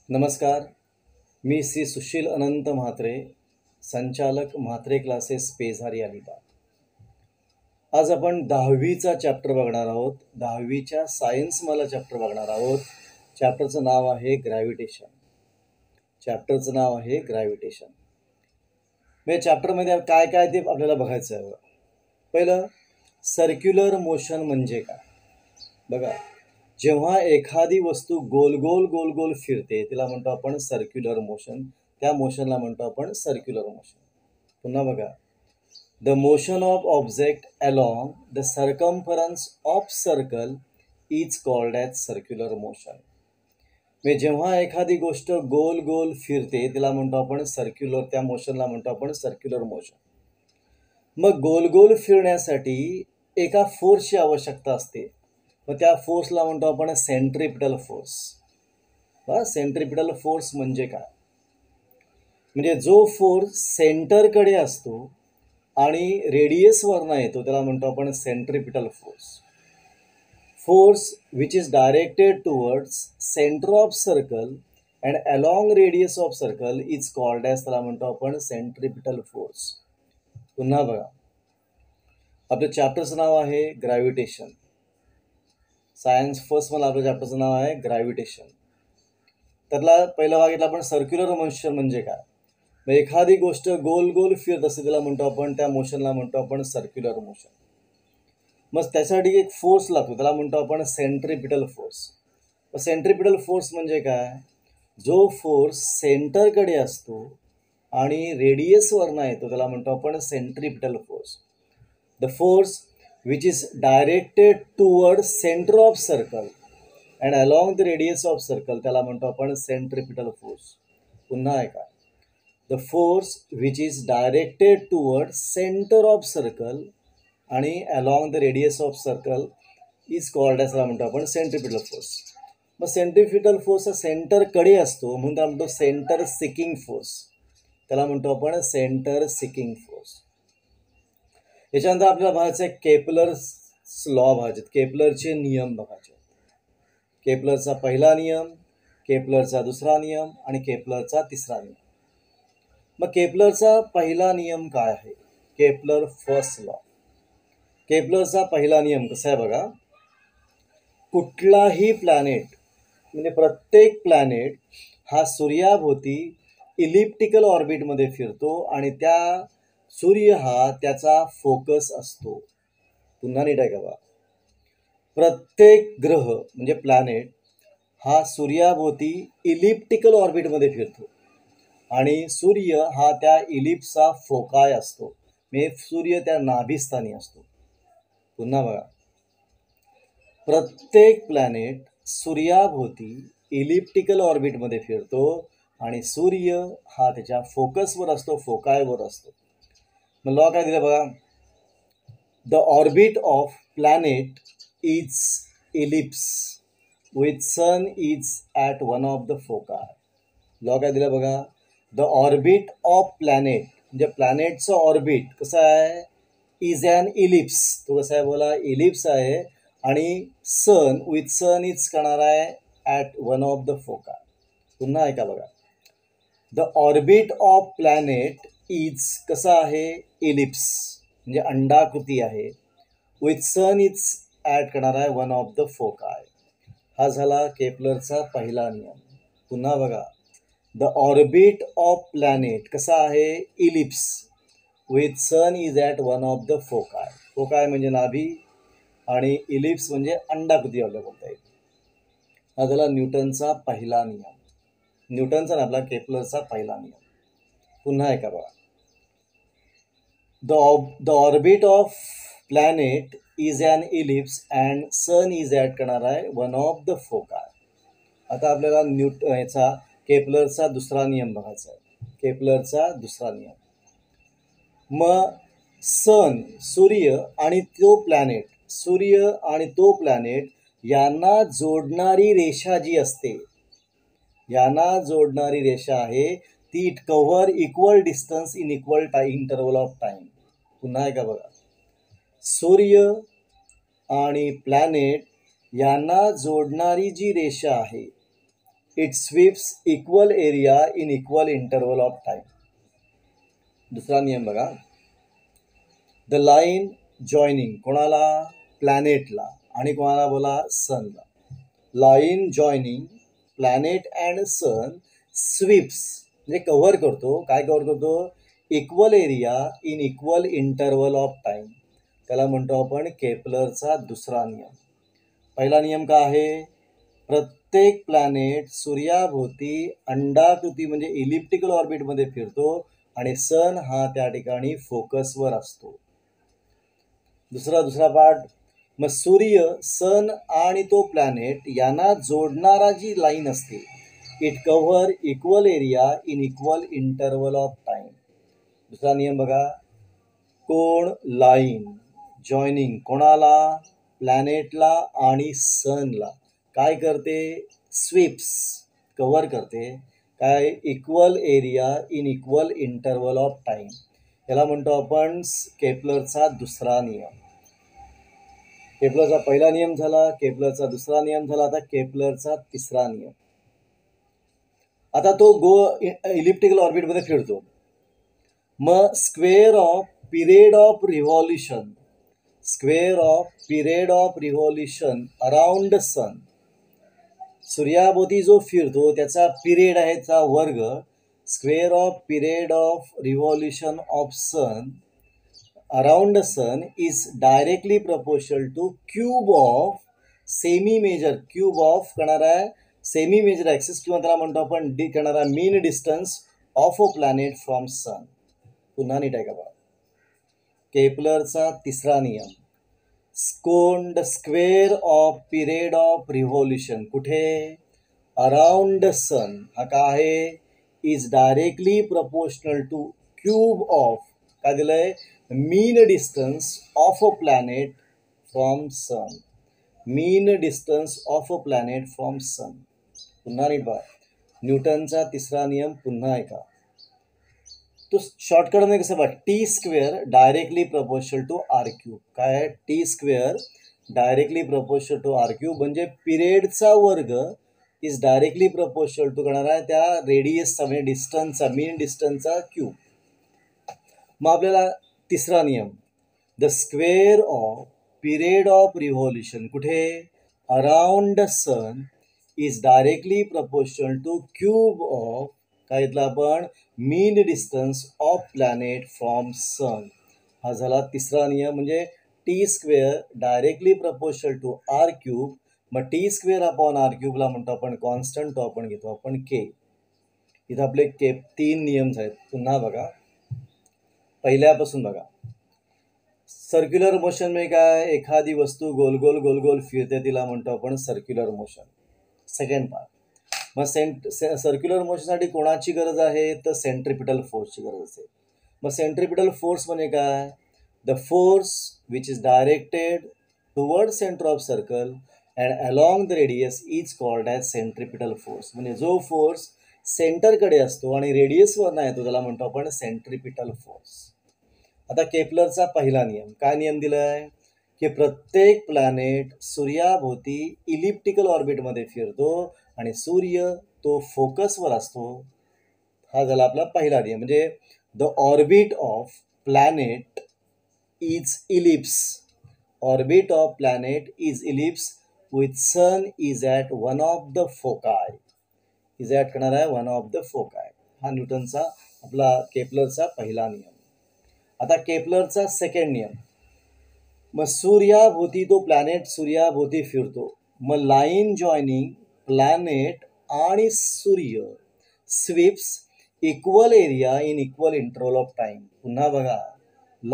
नमस्कार. मी श्री सुशील अनंत म्हात्रे, संचालक म्हात्रे क्लासेस पेझारी अलिबाग. आज आपण 10वीचा चॅप्टर बघणार आहोत. 10वीच्या सायन्समधला चॅप्टर बघणार आहोत. चॅप्टरचं नाव आहे ग्रॅव्हिटेशन. म्हणजे चॅप्टरमध्ये काय काय ते आपल्याला बघायचं आहे. पहिलं, सर्क्युलर मोशन म्हणजे काय. बघा, जेव्हा एखादी वस्तू गोल गोल गोल गोल फिरते तिला म्हणतो आपण सर्क्युलर मोशन. त्या मोशनला म्हणतो आपण सर्क्युलर मोशन. पुन्हा बघा, the motion of object along the circumference of circle is called as circular motion. म्हणजे जेव्हा एखादी गोष्ट गोल गोल फिरते तिला म्हणतो आपण सर्क्युलर, त्या मोशनला म्हणतो आपण सर्क्युलर मोशन. मग गोल गोल फिरण्यासाठी एका फोर्सची आवश्यकता असते. मग त्या फोर्सला म्हणतो आपण सेंट्रिपिटल फोर्स. सेंट्रिपिटल फोर्स म्हणजे काय, म्हणजे जो फोर्स सेंटरकडे असतो आणि रेडियसवरनं येतो त्याला म्हणतो आपण centripetal force. Force which is directed towards centre of circle and along radius of circle is called as, त्याला म्हणतो आपण सेंट्रिपिटल फोर्स. पुन्हा बघा, आपल्या चॅप्टरचं नाव आहे ग्रॅव्हिटेशन. सायन्स फर्स्ट मला आपल्या चॅप्टरचं नाव आहे ग्रॅव्हिटेशन. त्यातला पहिला भाग घेतला आपण सर्क्युलर मोशन म्हणजे काय. मग एखादी गोष्ट गोल गोल फिरत असते त्याला म्हणतो आपण, त्या मोशनला म्हणतो आपण सर्क्युलर मोशन. मग त्यासाठी एक फोर्स लागतो त्याला म्हणतो आपण सेंट्रिपिटल फोर्स. मग सेंट्रिपिटल फोर्स म्हणजे काय, जो फोर्स सेंटरकडे असतो आणि रेडियसवरनं येतो त्याला म्हणतो आपण centripetal force. The force which is directed towards center of circle and along the radius of circle त्याला म्हणतो आपण सेंट्रिपिटल फोर्स. पुन्हा ऐका, the force which is directed towards center of circle आणि along the radius of circle is called as, त्याला म्हणतो आपण centripetal force. मग सेंट्रिपिटल फोर्स हा सेंटरकडे असतो म्हणून त्याला म्हणतो सेंटर सिकिंग फोर्स. त्याला म्हणतो आपण सेंटर सिकिंग फोर्स. याच्यानंतर आपल्याला बघायचं आहे केपलर्स लॉ बघायचे, केपलरचे नियम बघायचे. केपलरचा पहिला नियम, केपलरचा दुसरा नियम आणि केपलरचा तिसरा नियम. मग केपलरचा पहिला नियम काय आहे, केपलर फर्स्ट लॉ. केपलरचा पहिला नियम कसा आहे बघा, कुठलाही प्लॅनेट म्हणजे प्रत्येक प्लॅनेट हा सूर्याभोवती इलिप्टिकल ऑर्बिटमध्ये फिरतो आणि त्या सूर्य हा त्याचा फोकस असतो. पुन्हा नीट आहे का बा, प्रत्येक ग्रह म्हणजे प्लॅनेट हा सूर्याभोवती इलिप्टिकल ऑर्बिटमध्ये फिरतो आणि सूर्य हा त्या इलिप्सचा फोकाय असतो, म्हणजे सूर्य त्या नाभिस्थानी असतो. पुन्हा बघा, प्रत्येक प्लॅनेट सूर्याभोवती इलिप्टिकल ऑर्बिटमध्ये फिरतो आणि सूर्य हा त्याच्या फोकसवर असतो, फोकायवर असतो. मग लॉ काय दिलं बघा, the orbit of planet is ellipse with sun is at one of the foci. Law काय दिलं बघा, द ऑर्बिट ऑफ प्लॅनेट म्हणजे प्लॅनेटचं ऑर्बिट कसं आहे, इज ॲन इलिप्स. तो कसा आहे बोला, इलिप्स आहे आणि सन विथ सन इज करणार आहे ॲट वन ऑफ द फोकाय. पुन्हा ऐका बघा, the orbit of planet is कसं आहे, इलिप्स म्हणजे अंडाकृती आहे. विथ सन इज ॲड करणार आहे वन ऑफ द फोकाय. हा झाला केपलरचा पहिला नियम. पुन्हा बघा, द ऑर्बिट ऑफ प्लॅनेट कसा आहे, ellipse with sun is at one of the foci. Foci म्हणजे नाभी आणि इलिप्स म्हणजे अंडाकृती आपल्याला बोलता येईल. हा झाला न्यूटनचा पहिला नियम. न्यूटनचा ना आपला केपलरचा पहिला नियम. पुन्हा एका बघा, the orbit of planet is an ellipse and sun is at करणार आहे वन ऑफ द फोकाय. आता आपल्याला याचा केपलरचा दुसरा नियम बघायचा आहे. केपलरचा दुसरा नियम, मग सन सूर्य आणि तो प्लॅनेट, सूर्य आणि तो प्लॅनेट यांना जोडणारी रेषा जी असते, यांना जोडणारी रेषा आहे ती it cover equal distance in equal interval of time. पुन्हा आहे का बघा, सूर्य आणि प्लॅनेट यांना जोडणारी जी रेषा आहे it sweeps equal area in equal interval of time. दुसरा नियम बघा. द लाईन जॉईनिंग कोणाला? प्लॅनेटला. आणि कोणाला बोला? सनला. Line joining planet and sun sweeps म्हणजे कव्हर करतो. काय कव्हर करतो? Equal area in equal interval of time. त्याला म्हणतो आपण केपलरचा दुसरा नियम. पहिला नियम काय आहे? प्रत्येक प्लॅनेट सूर्याभोवती अंडाकृती म्हणजे इलिप्टिकल ऑर्बिटमध्ये फिरतो आणि सन हा त्या ठिकाणी फोकसवर असतो. दुसरा पार्ट. मग सूर्य, सन आणि तो प्लॅनेट यांना जोडणारा जी लाईन असते, it cover equal area in equal interval of time. दुसरा नियम बघा. कोण? लाईन जॉईनिंग कोणाला? प्लॅनेटला आणि सनला. काय करते? स्वीप्स कव्हर करते. काय? Equal area in equal interval of time. याला म्हणतो आपण केपलरचा दुसरा नियम. केपलरचा पहिला नियम झाला, केपलरचा दुसरा नियम झाला, आता केपलरचा तिसरा नियम. आता तो इलिप्टिकल ऑर्बिटमध्ये फिरतो. मग square of period of revolution around sun. सूर्याभोवती जो फिरतो त्याचा पिरियड आहे, त्याचा वर्ग. Square of period of revolution of sun around sun is directly proportional to cube of semi major. Cube of करणारा आहे सेमी मेजर ॲक्सिस किंवा त्याला म्हणतो आपण करणारा mean distance of a planet from sun. पुन्हा नीट आहे का बघा. केपलरचा तिसरा नियम. The square of period of revolution कुठे? Around sun. हा काय आहे? Is directly proportional to cube of काय दिलंय? Mean distance of a planet from sun. Mean distance of a planet from sun. पुन्हा नीट बघा. न्यूटनचा तिसरा नियम पुन्हा ऐका. तो शॉर्टकटमध्ये कसं बघा. T square directly proportional to R cube. काय आहे? T square directly proportional to R cube म्हणजे पिरियडचा वर्ग इज डायरेक्टली प्रपोर्शनल टू करणार आहे त्या रेडियसचा म्हणजे डिस्टन्सचा मीन डिस्टन्सचा क्यूब. मग आपल्याला तिसरा नियम. The square of period of revolution कुठे? Around sun is directly proportional to cube of काय घेतलं आपण? Mean distance of planet from sun. हा झाला तिसरा नियम. म्हणजे T square directly proportional to R cube. मग टी स्क्वेअर अपॉन आर क्यूबला म्हणतो आपण कॉन्स्टंट, तो आपण घेतो आपण के. इथं आपले के 3 नियम्स आहेत. पुन्हा बघा. पहिल्यापासून बघा. सर्क्युलर मोशन म्हणजे काय? एखादी वस्तू गोल गोल गोल गोल फिरते तिला म्हणतो आपण सर्क्युलर मोशन. Second part. मग सर्क्युलर मोशनसाठी कोणाची गरज आहे? तर सेंट्रिपिटल फोर्सची गरज असेल. मग सेंट्रिपिटल फोर्स म्हणजे काय? The force which is directed toward centre of circle and along the radius is called as centripetal force. म्हणजे जो फोर्स सेंटरकडे असतो आणि रेडियसवर नाही येतो त्याला म्हणतो आपण सेंट्रिपिटल फोर्स. आता केपलरचा पहिला नियम. काय नियम दिला आहे? की प्रत्येक प्लॅनेट सूर्याभोवती इलिप्टिकल ऑर्बिटमध्ये फिरतो आणि सूर्य तो फोकसवर असतो. हा झाला आपला पहिला नियम. म्हणजे the orbit of planet is ellipse. Orbit of planet is ellipse with sun is at one of the foci. Is at करणार आहे वन ऑफ द फोकाय. हा न्यूटनचा आपला केपलरचा पहिला नियम. आता केपलरचा सेकंड नियम. मग सूर्याभोवती तो प्लॅनेट सूर्याभोवती फिरतो. मग लाईन जॉईनिंग प्लॅनेट आणि सूर्य sweeps equal area in equal interval of time. पुन्हा बघा.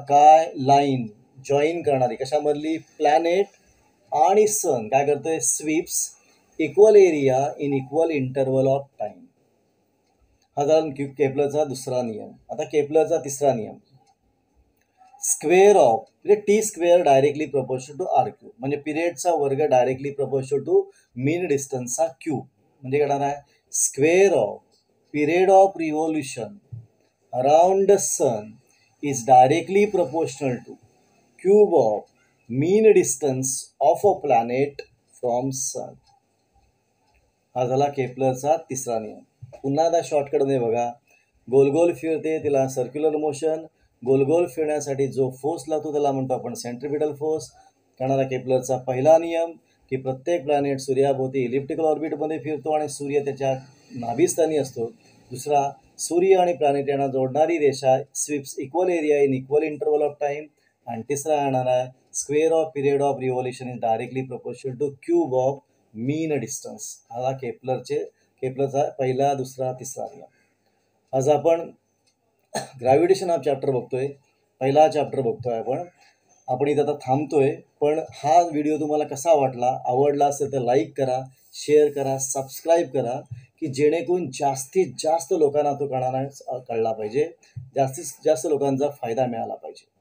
काय? लाईन जॉईन करणारी कशामधली? प्लॅनेट आणि सन काय करतोय? Sweeps equal area in equal interval of time. हा झाला केपलरचा दुसरा नियम. आता केपलरचा तिसरा नियम. स्क्वेअर ऑफ म्हणजे T square directly proportional to R cube. म्हणजे पिरियडचा वर्ग डायरेक्टली प्रपोर्शनल टू मीन डिस्टन्सचा क्यूब. म्हणजे करणार आहे square of period of revolution around sun is directly proportional to cube of mean distance of a planet from sun. हा झाला केपलरचा तिसरा नियम. पुन्हा एकदा शॉर्टकटमध्ये बघा. गोल गोल फिरते तिला सर्क्युलर मोशन. गोल गोल फिरण्यासाठी जो फोर्स लागतो त्याला म्हणतो आपण सेंट्रिपिटल फोर्स. करणारा केपलरचा पहिला नियम की प्रत्येक प्लॅनेट सूर्याभोवती इलिप्टिकल ऑर्बिटमध्ये फिरतो आणि सूर्य त्याच्या नाभिस्थानी असतो. दुसरा, सूर्य आणि प्लॅनेट यांना जोडणारी रेषा sweeps equal area in equal interval of time. आणि तिसरा येणार आहे square of period of revolution is directly proportional to cube of mean distance. हा केपलरचा पहिला, दुसरा, तिसरा नियम. आज आपण ग्रॅव्हिटेशन हा चॅप्टर बघतोय. पहिला चॅप्टर बघतोय आपण इथं आता थांबतोय. पण हा व्हिडिओ तुम्हाला कसा वाटला, आवडला असेल तर लाईक करा, शेअर करा, सबस्क्राईब करा, की जेणेकरून जास्तीत जास्त लोकांना तो कळला पाहिजे, जास्तीत जास्त लोकांचा फायदा मिळाला पाहिजे.